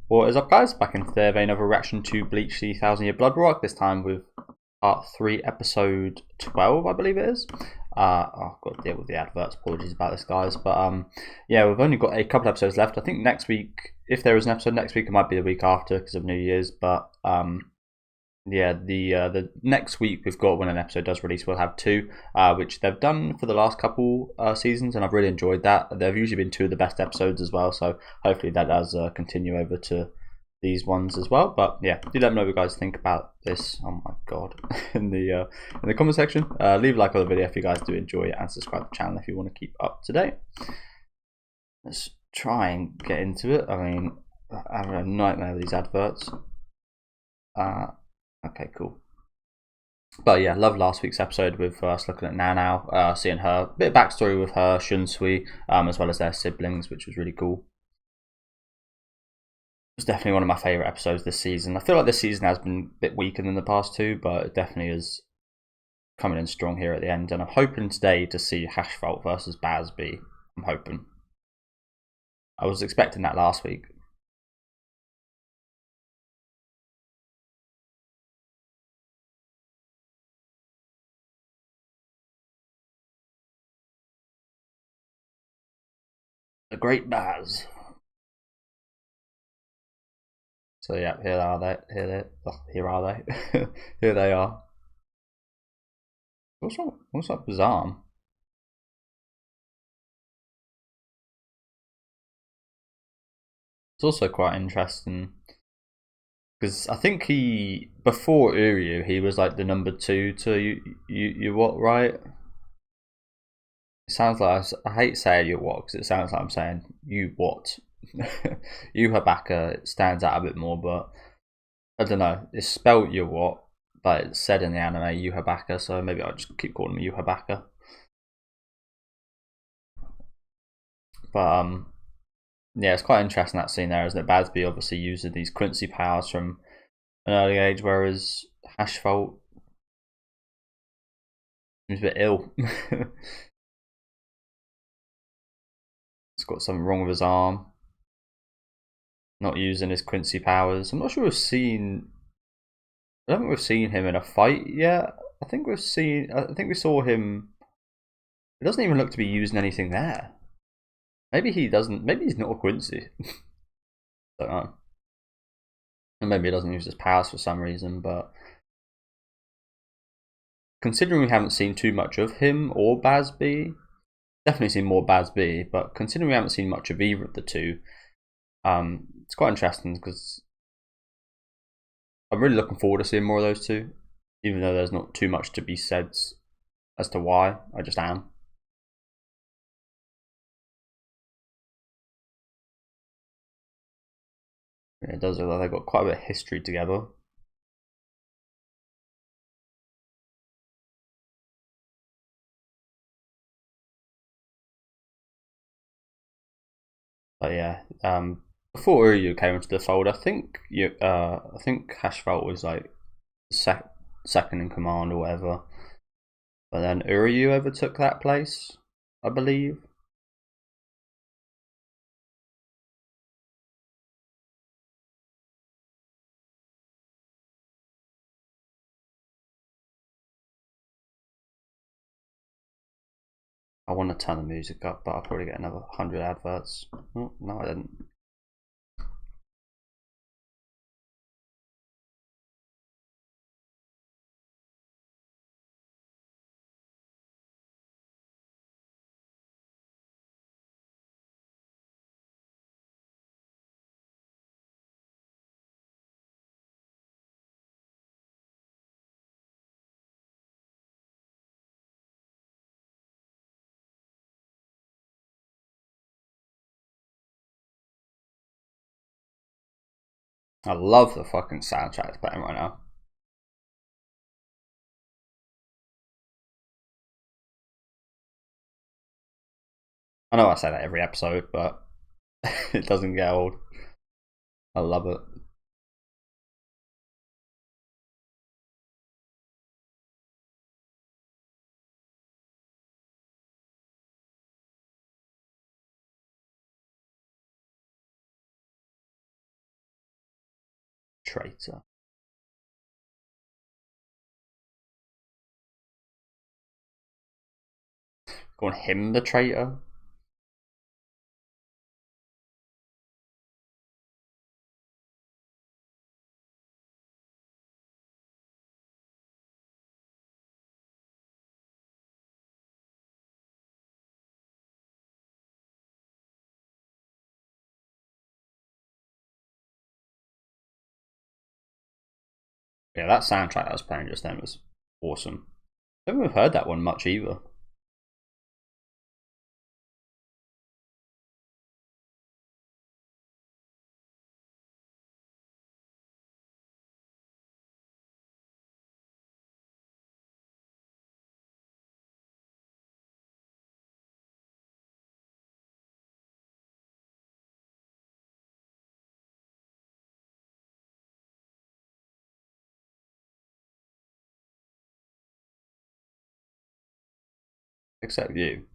What is up, guys? Back in today of another reaction to Bleach the 1000 Year Blood Rock, this time with part 3, episode 12, I believe it is. I've got to deal with the adverts, apologies about this, guys. But yeah, we've only got a couple episodes left. I think next week, if there is an episode next week, it might be the week after because of New Year's. But yeah, the next week we've got, when an episode does release, we'll have 2, which they've done for the last couple seasons, and I've really enjoyed that. They've usually been 2 of the best episodes as well, so hopefully that does continue over to these ones as well. But yeah, do let me know what you guys think about this. Oh my god, in the comment section. Leave a like on the video if you guys do enjoy it, and subscribe to the channel if you want to keep up to date. Let's try and get into it. I mean, I'm having a nightmare with these adverts. Okay, cool. But yeah, love last week's episode with us looking at Now, seeing her, bit of backstory with her, Shunsui, as well as their siblings, which was really cool. It's definitely one of my favourite episodes this season. I feel like this season has been a bit weaker than the past 2, but it definitely is coming in strong here at the end. And I'm hoping today to see Yhwach versus Bazz. I'm hoping. I was expecting that last week. The great Bazz. So yeah, here are they. Here are they. Here they are. What's up with his arm? It's also quite interesting because I think before Uryu he was like the number 2 to Yhwach, right? It sounds like, I hate saying Yhwach because it sounds like I'm saying you what. Yhwach stands out a bit more, but I don't know. It's spelled Yhwach, but it's said in the anime Yhwach, so maybe I'll just keep calling him Yhwach. But yeah, it's quite interesting that scene there, isn't it? Bazz obviously using these Quincy powers from an early age, whereas Yhwach seems a bit ill. He's got something wrong with his arm. Not using his Quincy powers. I'm not sure we've seen. I don't think we've seen him in a fight yet. I think we saw him. It doesn't even look to be using anything there. Maybe he doesn't. Maybe he's not a Quincy. Don't know. And maybe he doesn't use his powers for some reason. But considering we haven't seen too much of him or Bazz, definitely seen more Bazz. But considering we haven't seen much of either of the 2, it's quite interesting because I'm really looking forward to seeing more of those 2, even though there's not too much to be said as to why. I just am. It does look like they've got quite a bit of history together. But yeah, before Uryu came into the fold, I think Yhwach was like second in command or whatever. But then Uryu overtook that place, I believe. I want to turn the music up, but I'll probably get another 100 adverts. Oh, no, I didn't. I love the fucking soundtrack that's playing right now. I know I say that every episode, but it doesn't get old. I love it. traitor. Calling him the traitor? Yeah, that soundtrack I was playing just then was awesome. I haven't heard that one much either. Except you.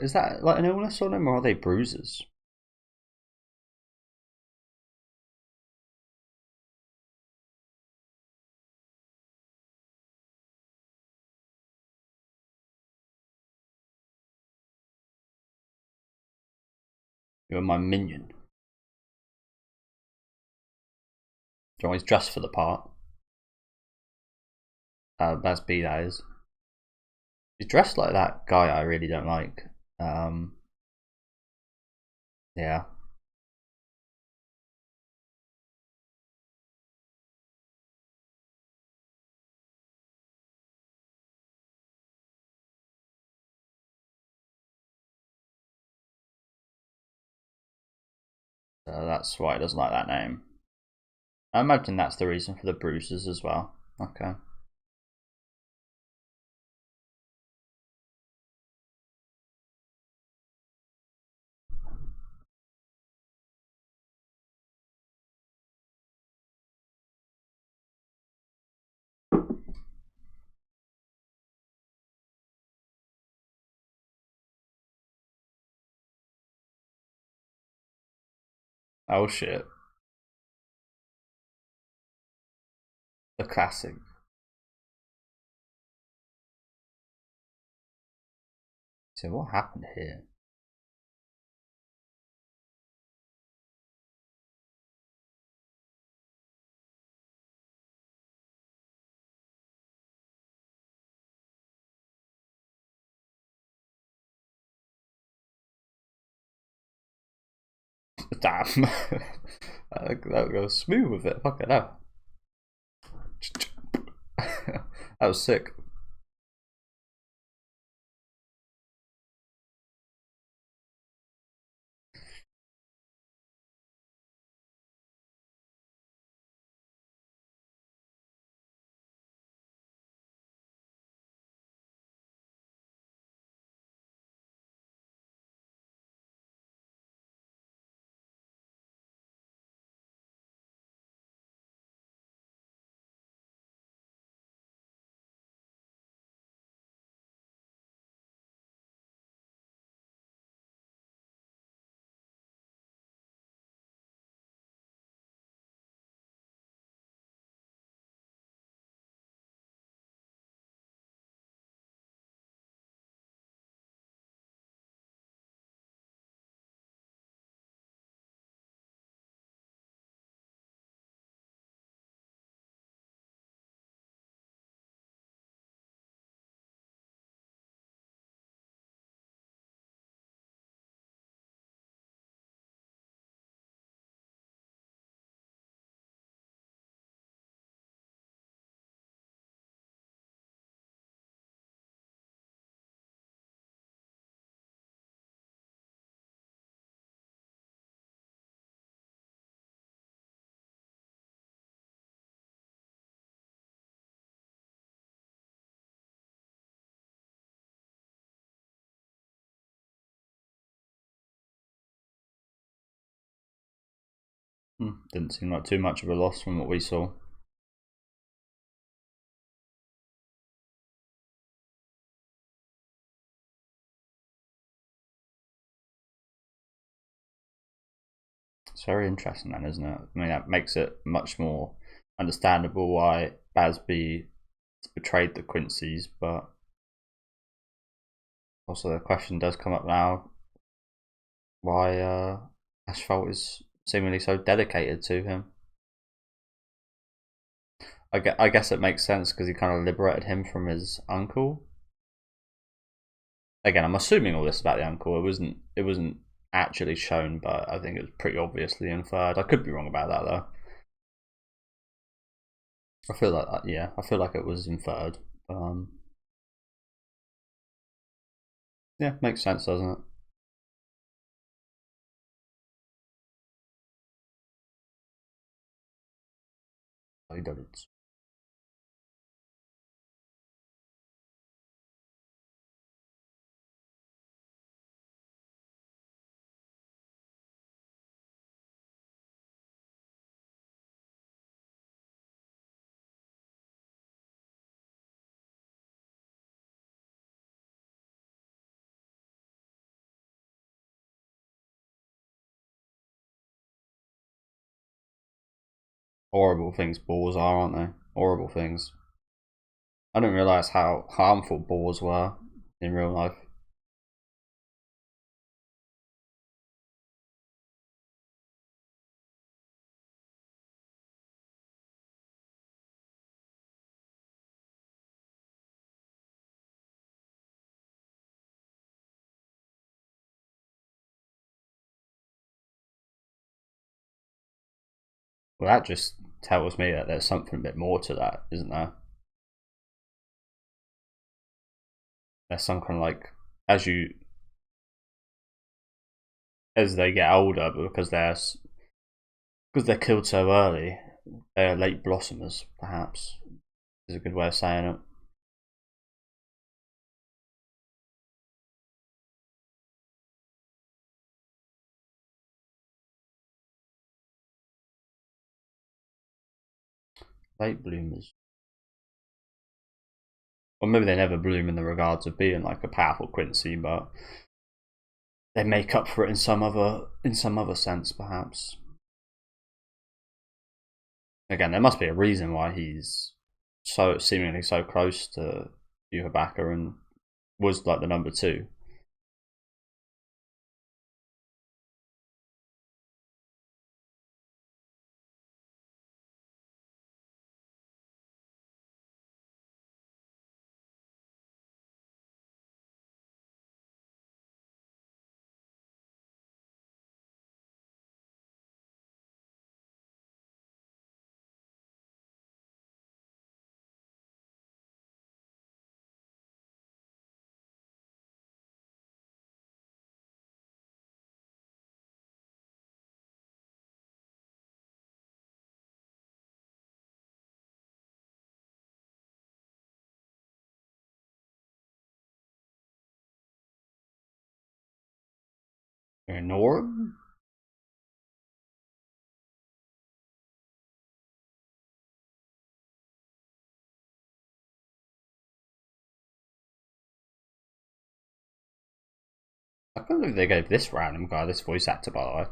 Is that like an illness on them, or are they bruises? You're my minion. You're always dressed for the part. That's B, that is. He's dressed like that guy I really don't like. Yeah. That's why he doesn't like that name. I imagine that's the reason for the bruises as well. Okay. Oh shit. The classic. So what happened here? Damn. that goes smooth with it. Fuck it hell. That was sick. Didn't seem like too much of a loss from what we saw. It's very interesting then, isn't it? I mean, that makes it much more understandable why Bazz betrayed the Quincy's, but also the question does come up now why Yhwach is seemingly so dedicated to him. I guess it makes sense because he kind of liberated him from his uncle. Again, I'm assuming all this about the uncle. It wasn't actually shown, but I think it was pretty obviously inferred. I could be wrong about that though. I feel like that, yeah, I feel like it was inferred. Yeah, makes sense, doesn't it? He does. Horrible things boars are, aren't they? Horrible things. I didn't realise how harmful boars were in real life. Well, that just tells me that there's something a bit more to that, isn't there? There's some kind of like as they get older, but because they're killed so early, they're late blossomers. Perhaps is a good way of saying it. Late bloomers. Or maybe they never bloom in the regards of being like a powerful Quincy, but they make up for it in some other sense, perhaps. Again, there must be a reason why he's so seemingly so close to Yhwach and was like the number two. Ignore him? I can't believe they gave this random guy this voice actor, by the way.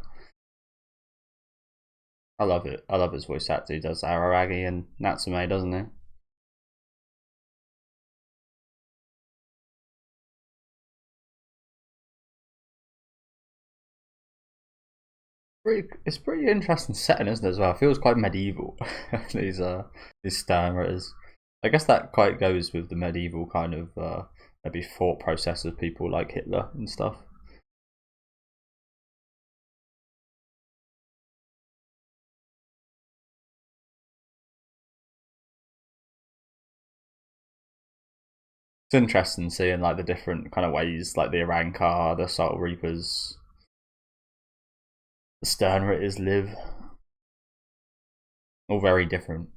I love it. I love his voice actor. He does Araragi and Natsume, doesn't he? It's pretty interesting setting, isn't it? As well, it feels quite medieval. These sternritters. I guess that quite goes with the medieval kind of maybe thought process of people like Hitler and stuff. It's interesting seeing like the different kind of ways, like the Arankar, the Soul Reapers, the Sternritters live. All very different.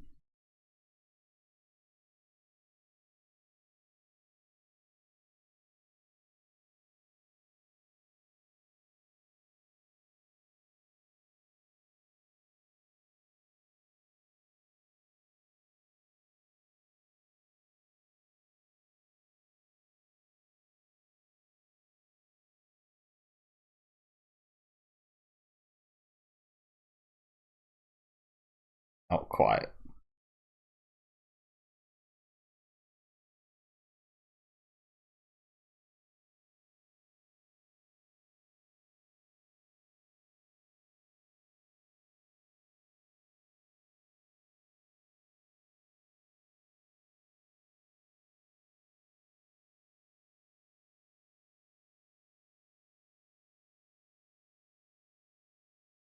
Not quite.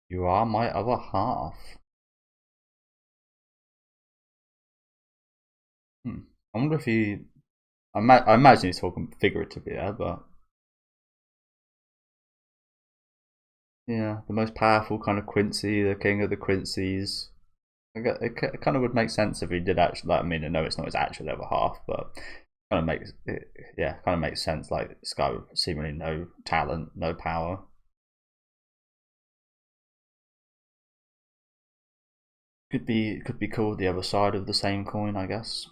You are my other half. I wonder if he. I imagine he's talking figuratively there, but yeah, the most powerful kind of Quincy, the king of the Quincy's. It kind of would make sense if he did actually. Like, I mean, I know it's not his actual other half, but kind of makes it, yeah, kind of makes sense. Like this guy with seemingly no talent, no power. Could be called the other side of the same coin, I guess.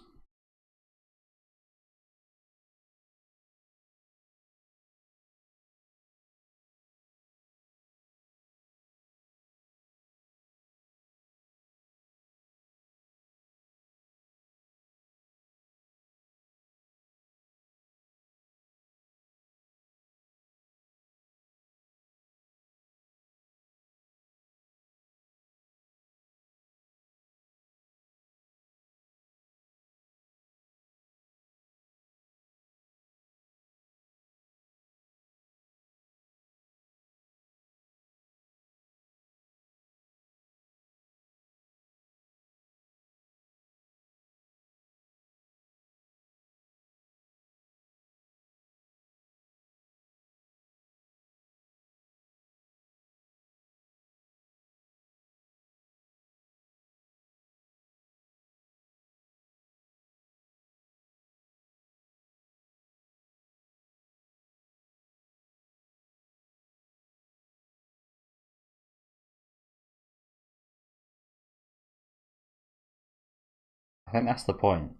I think that's the point.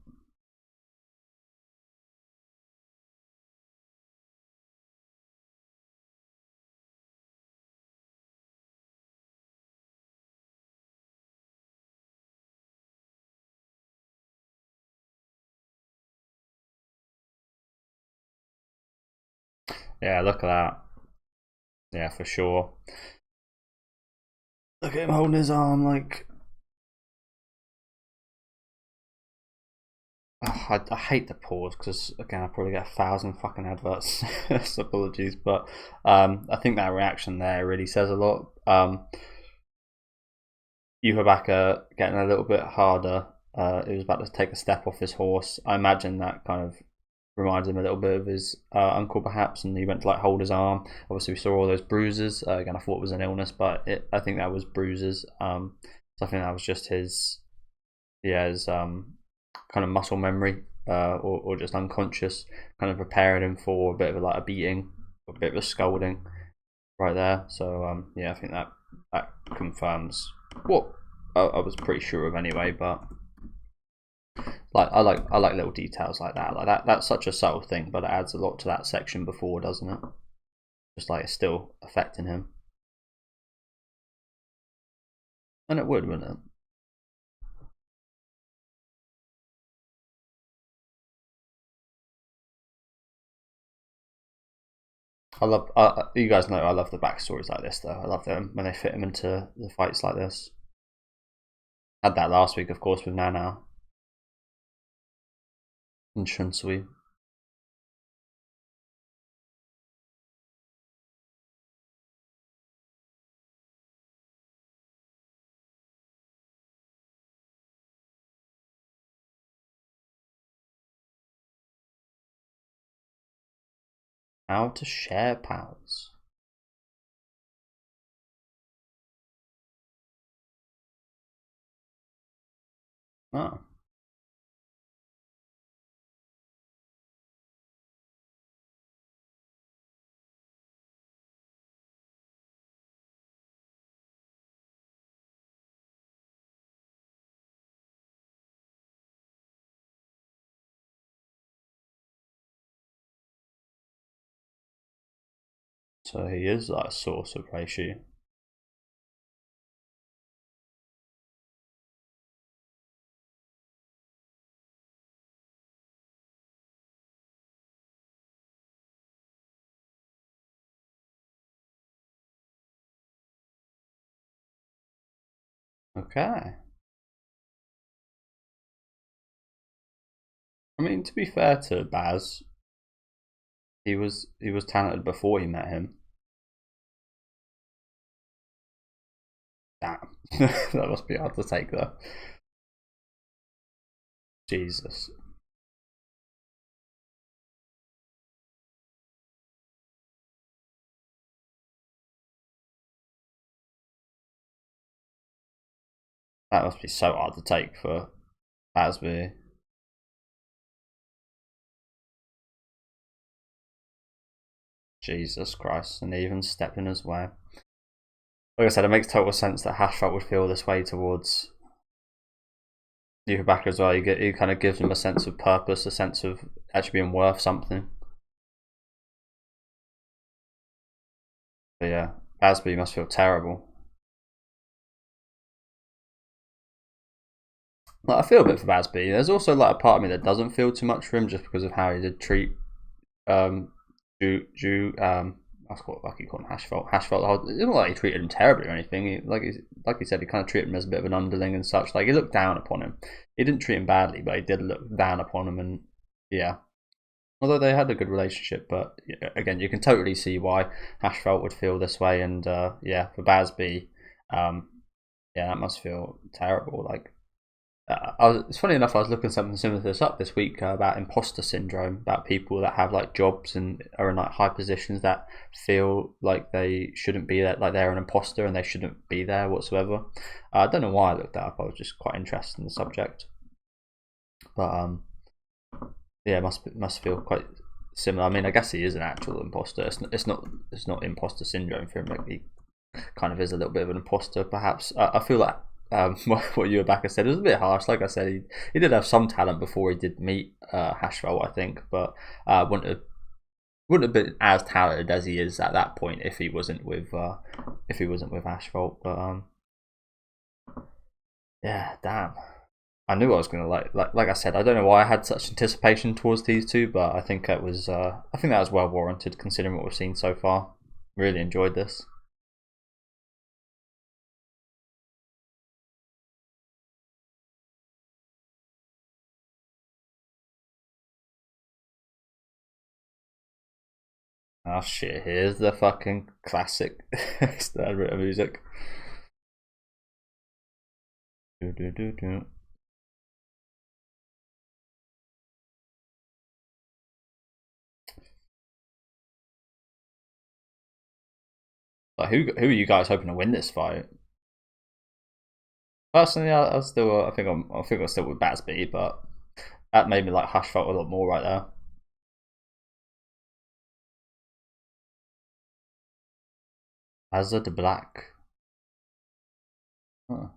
Yeah, look at that. Yeah, for sure. Look at him holding his arm like. I hate the pause because again I probably get 1,000 fucking adverts. So apologies, but I think that reaction there really says a lot. Yhwach getting a little bit harder. He was about to take a step off his horse. I imagine that kind of reminds him a little bit of his uncle, perhaps, and he went to like hold his arm. Obviously, we saw all those bruises. Again, I thought it was an illness, but I think that was bruises. So I think that was just his, yeah, his kind of muscle memory, or just unconscious, kind of preparing him for a bit of like a beating, a bit of a scolding, right there. So yeah, I think that confirms what I was pretty sure of anyway. But like I like little details like that. Like that's such a subtle thing, but it adds a lot to that section before, doesn't it? Just like it's still affecting him, and it would, wouldn't it? I love. You guys know I love the backstories like this, though. I love them when they fit them into the fights like this. Had that last week, of course, with Nana and Shunsui. How to share powers. Oh. So he is like a source of Reishi. Okay. I mean, to be fair to Baz, he was talented before he met him. Damn, that must be hard to take though. Jesus. That must be so hard to take for Basby. Jesus Christ, and he even stepped in his way. Like I said, it makes total sense that Hashfelt would feel this way towards Yhwach as well. He kind of gives him a sense of purpose, a sense of actually being worth something. But yeah, Basby must feel terrible. Like, I feel a bit for Basby. There's also like a part of me that doesn't feel too much for him just because of how he did treat I keep calling him Hashfelt. Hashfelt, it's not like he treated him terribly or anything. Like he said, he kind of treated him as a bit of an underling and such. Like he looked down upon him. He didn't treat him badly, but he did look down upon him. And yeah, although they had a good relationship, but again, you can totally see why Hashfelt would feel this way. And yeah, for Basby, yeah, that must feel terrible. Like it's funny enough. I was looking something similar to this up this week about imposter syndrome, about people that have like jobs and are in like high positions that feel like they shouldn't be there, like they're an imposter and they shouldn't be there whatsoever. I don't know why I looked that up. I was just quite interested in the subject, but yeah, must feel quite similar. I mean, I guess he is an actual imposter. It's not imposter syndrome for him. Like he kind of is a little bit of an imposter, perhaps. I feel like what Yhwach said, it was a bit harsh. Like I said, he did have some talent before he did meet Hashfelt, I think, but wouldn't have been as talented as he is at that point if he wasn't with Hashfelt. But yeah, damn. I knew I was gonna like I said. I don't know why I had such anticipation towards these two, but I think that was well warranted considering what we've seen so far. Really enjoyed this. Oh shit, here's the fucking classic standard bit of music. Do, do, do, do. Like, who are you guys hoping to win this fight? Personally, I think I'm still with Batsby, but that made me like Hashfelt a lot more right there. Hazard Black. Huh.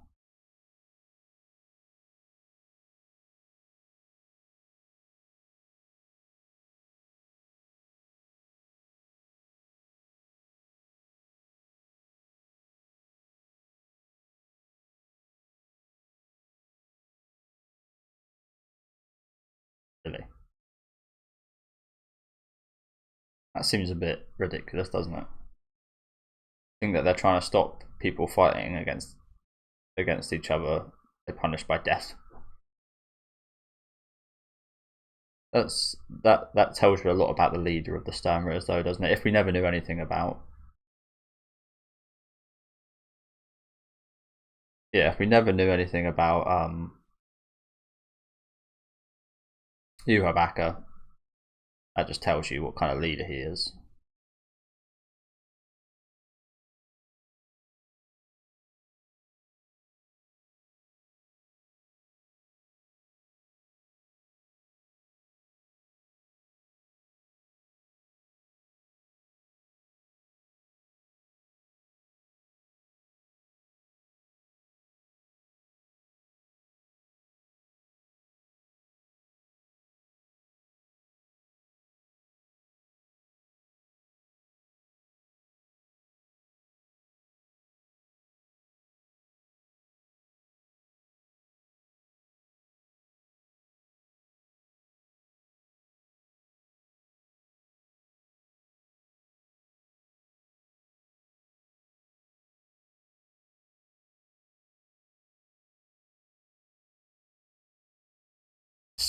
Really, that seems a bit ridiculous, doesn't it? I think that they're trying to stop people fighting against each other. They're punished by death. That tells you a lot about the leader of the Sturmers, though, doesn't it? If we never knew anything about, yeah, if we never knew anything about Yhwach, that just tells you what kind of leader he is.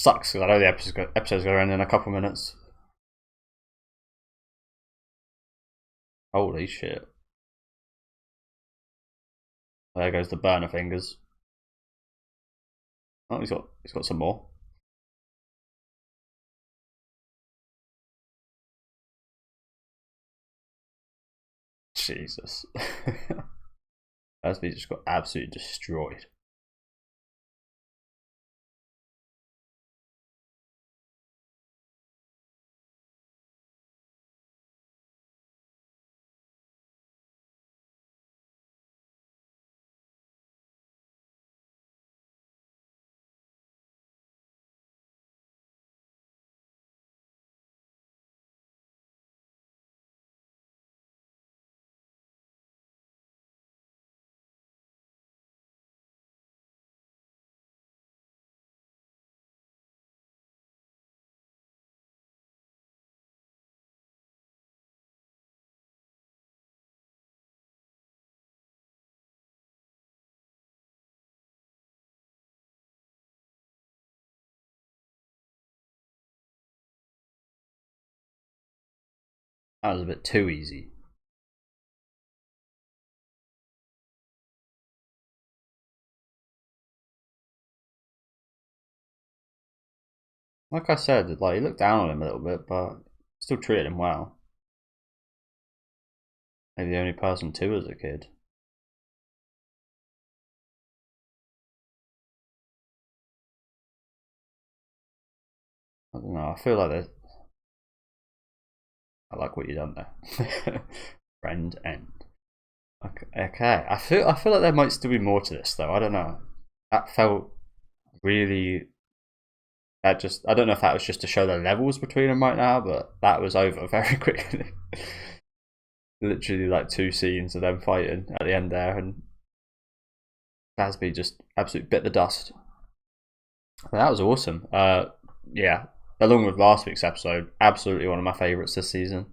sucks because I know the episode's going to end in a couple minutes. Holy shit. There goes the burner fingers. Oh, he's got some more. Jesus. Bazz just got absolutely destroyed. That was a bit too easy. Like I said, like he looked down on him a little bit, but still treated him well. Maybe the only person too as a kid. I don't know. I feel like I like what you done there. Friend end. Okay. I feel like there might still be more to this though. I don't know. That felt really. I don't know if that was just to show the levels between them right now, but that was over very quickly. Literally like 2 scenes of them fighting at the end there, and Bazz just absolutely bit the dust. That was awesome. Yeah, along with last week's episode, absolutely one of my favourites this season.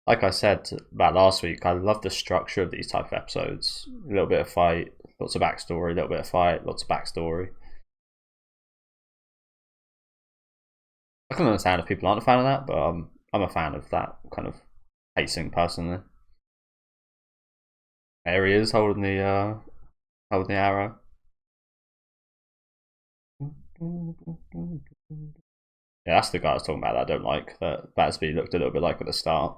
Like I said about last week, I love the structure of these type of episodes. A little bit of fight, lots of backstory, a little bit of fight, lots of backstory. I can understand if people aren't a fan of that, but I'm a fan of that kind of pacing personally. There he is holding the arrow. Yeah, that's the guy I was talking about that I don't like, that Bazz looked a little bit like at the start.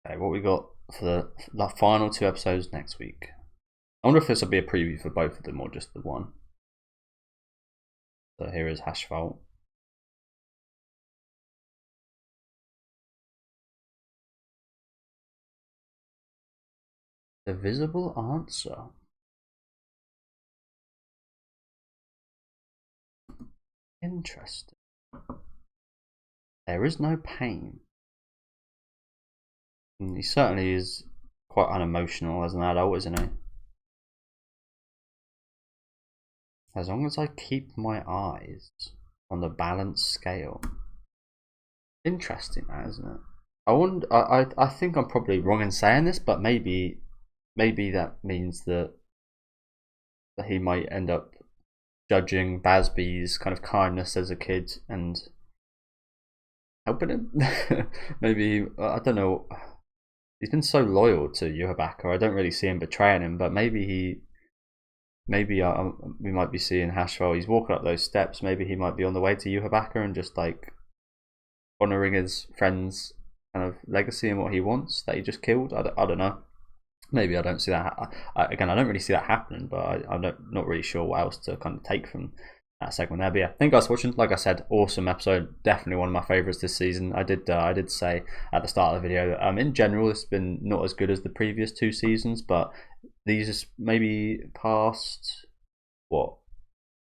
Okay, what we got for the final 2 episodes next week? I wonder if this will be a preview for both of them or just the one. So here is Yhwach. The visible answer. Interesting. There is no pain. And he certainly is quite unemotional as an adult, isn't he? As long as I keep my eyes on the balanced scale. Interesting, that, isn't it? I think I'm probably wrong in saying this, but maybe that means that he might end up judging Bazz kind of kindness as a kid and helping him. Maybe, I don't know. He's been so loyal to Yhwach, I don't really see him betraying him, but maybe we might be seeing Yhwach. He's walking up those steps. Maybe he might be on the way to Yhwach and just like honoring his friend's kind of legacy and what he wants that he just killed. I don't know. Maybe I don't see that. Again, I don't really see that happening, but I'm not really sure what else to kind of take from that segment there. But yeah, thank you guys for watching. Like I said, awesome episode. Definitely one of my favourites this season. I did say at the start of the video that in general it's been not as good as the previous 2 seasons, but these maybe past what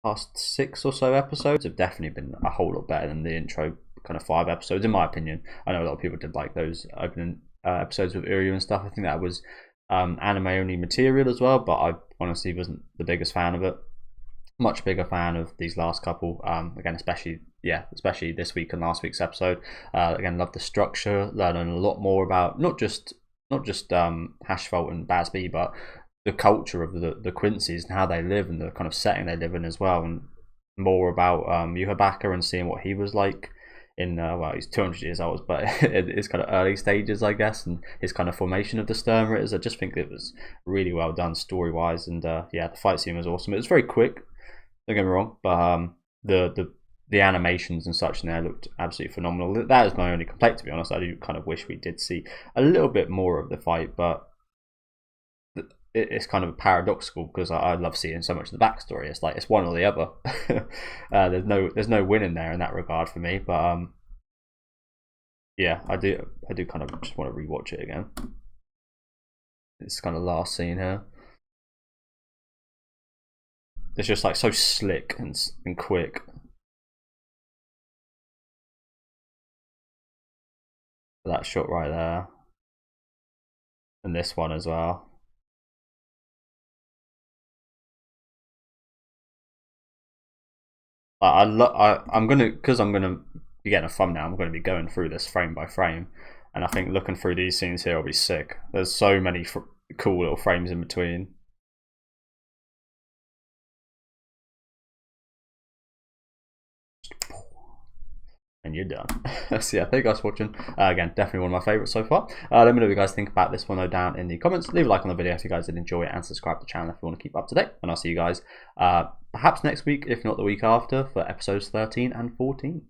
past 6 or so episodes have definitely been a whole lot better than the intro kind of 5 episodes, in my opinion. I know a lot of people did like those opening episodes with Uryu and stuff. I think that was anime only material as well, but I honestly wasn't the biggest fan of it. Much bigger fan of these last couple, again, especially this week and last week's episode. Again, love the structure, learning a lot more about not just Yhwach and Bazz, but the culture of the Quincy's and how they live and the kind of setting they live in as well, and more about Yhwach and seeing what he was like in well, he's 200 years old, but his kind of early stages, I guess, and his kind of formation of the Sturmritters. I just think it was really well done story wise, and yeah, the fight scene was awesome. It was very quick, don't get me wrong, but the animations and such in there looked absolutely phenomenal. That is my only complaint, to be honest. I do kind of wish we did see a little bit more of the fight, but it's kind of paradoxical because I love seeing so much of the backstory. It's like it's one or the other. There's no win in there in that regard for me. But yeah, I do kind of just want to rewatch it again. This kind of last scene here. It's just like so slick and quick. That shot right there, and this one as well. I'm gonna be getting a thumbnail. I'm gonna be going through this frame by frame, and I think looking through these scenes here will be sick. There's so many cool little frames in between. And you're done. So yeah, thank you guys for watching. Again, definitely one of my favourites so far. Let me know what you guys think about this one though down in the comments. Leave a like on the video if you guys did enjoy it, and subscribe to the channel if you want to keep up to date. And I'll see you guys perhaps next week, if not the week after, for episodes 13 and 14.